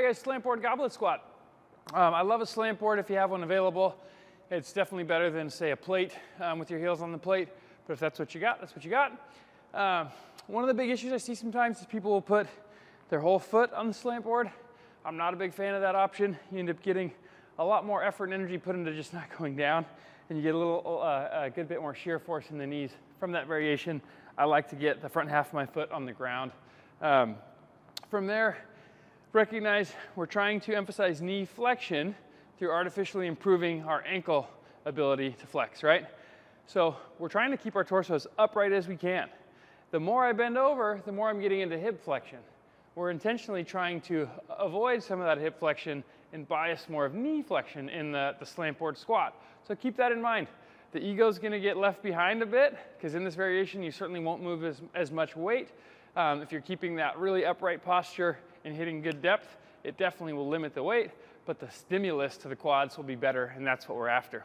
Alright guys, slant board goblet squat. I love a slant board if you have one available. It's definitely better than, say, a plate with your heels on the plate. But if that's what you got, that's what you got. One of the big issues I see sometimes is people will put their whole foot on the slant board. I'm not a big fan of that option. You end up getting a lot more effort and energy put into just not going down, and you get a good bit more shear force in the knees from that variation. I like to get the front half of my foot on the ground. From there, recognize we're trying to emphasize knee flexion through artificially improving our ankle ability to flex, right? So we're trying to keep our torso as upright as we can. The more I bend over, the more I'm getting into hip flexion. We're intentionally trying to avoid some of that hip flexion and bias more of knee flexion in the slant board squat. So keep that in mind. The ego's gonna get left behind a bit, because in this variation you certainly won't move as much weight. If you're keeping that really upright posture and hitting good depth, it definitely will limit the weight, but the stimulus to the quads will be better, and that's what we're after.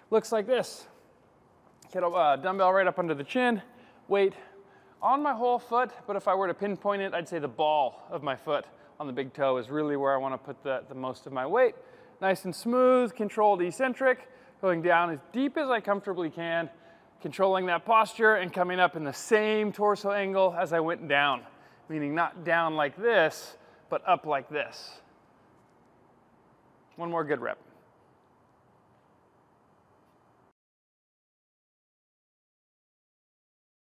Looks like this. Get a dumbbell right up under the chin, weight on my whole foot, but if I were to pinpoint it, I'd say the ball of my foot on the big toe is really where I want to put the most of my weight. Nice and smooth, controlled eccentric, going down as deep as I comfortably can, controlling that posture and coming up in the same torso angle as I went down, meaning not down like this, but up like this. One more good rep.